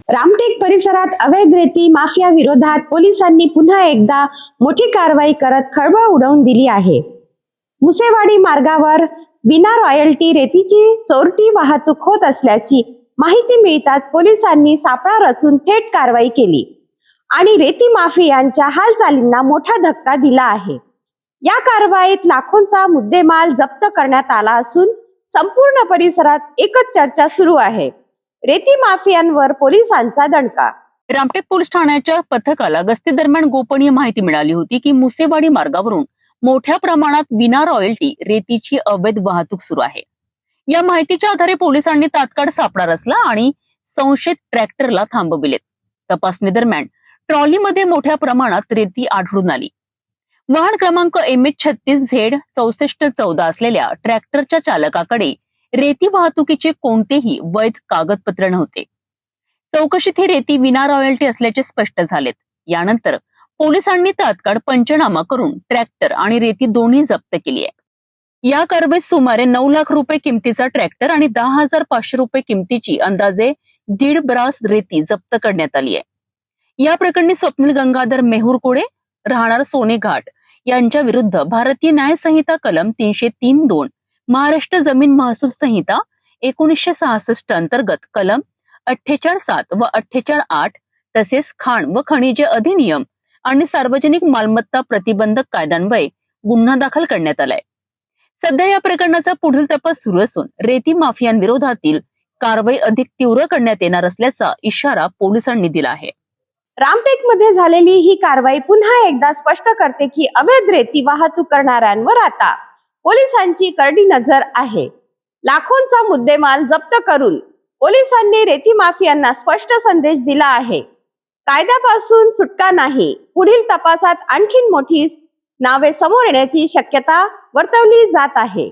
रामटेक परिसरात अवैध रेती माफिया विरोधात पोलिसांनी पुन्हा एकदा मोठी कारवाई करत खळबळ उडवून दिली आहे। मुसेवाडी मार्गावर विना रॉयल्टी रेतीची चोरटी वाहतूक होत असल्याची माहिती मिळताच पोलिसांनी सापळा रचून थेट कारवाई केली आणि रेती माफियांच्या हालचालींना मोठा धक्का दिला आहे। या कारवाईत लाखोंचा मुद्देमाल जप्त करण्यात आला असून संपूर्ण परिसरात एकच चर्चा सुरू आहे, रेती माफियांवर पोलिसांचा दणका। रामटेक पोलीस ठाण्याच्या पथकाला गस्ती दरम्यान गोपनीय माहिती मिळाली होती की मुसेवाडी मार्गावरून मोठ्या प्रमाणात विना रॉयल्टी रेतीची अवैध वाहतूक सुरू आहे। या माहितीच्या आधारे पोलिसांनी तात्काळ सापळा रचला आणि संशयित ट्रॅक्टरला थांबविले। तपासणी दरम्यान ट्रॉलीमध्ये मोठ्या प्रमाणात रेती आढळून आली। वाहन क्रमांक MH36Z6414 असलेल्या ट्रॅक्टरच्या चालकाकडे रेती वाहतुकीचे कोणतेही वैध कागदपत्र नव्हते। चौकशीत ही रेती विना रॉयल्टी असल्याचे स्पष्ट झालेत। यानंतर पोलिसांनी तात्काळ पंचनामा करून ट्रॅक्टर आणि रेती दोन्ही जप्त केली आहे। या कारवाईत सुमारे 9 लाख रुपये किमतीचा ट्रॅक्टर आणि 10,500 रुपये किमतीची अंदाजे 1.5 ब्रास रेती जप्त करण्यात आली आहे। या प्रकरणी स्वप्नील गंगाधर मेहुरकुडे राहणार सोनेघाट यांच्या विरुद्ध भारतीय न्याय संहिता कलम 303(2), महाराष्ट्र जमीन महसूल संहिता 1966 अंतर्गत कलम 48(7) व 48(8) तसेच खाण व खनिजे अधिनियम आणि सार्वजनिक मालमत्ता प्रतिबंधक कायद्यान्वये गुन्हा दाखल करण्यात आलाय। सध्या या प्रकरणाचा पुढील तपास सुरू असून रेती माफियांविरोधातील कारवाई अधिक तीव्र करण्यात येणार असल्याचा इशारा पोलिसांनी दिला आहे। रामटेक मध्ये झालेली ही कारवाई पुन्हा एकदा स्पष्ट करते की अवैध रेती वाहतूक करणाऱ्यांवर आता पोलिसांची करडी नजर आहे। लाखोंचा मुद्देमाल जप्त करून पोलिसांनी रेती माफियांना स्पष्ट संदेश दिला आहे, कायद्यापासून सुटका नाही। पुढील तपासात आणखीन मोठी नावे समोर येण्याची शक्यता वर्तवली जात आहे।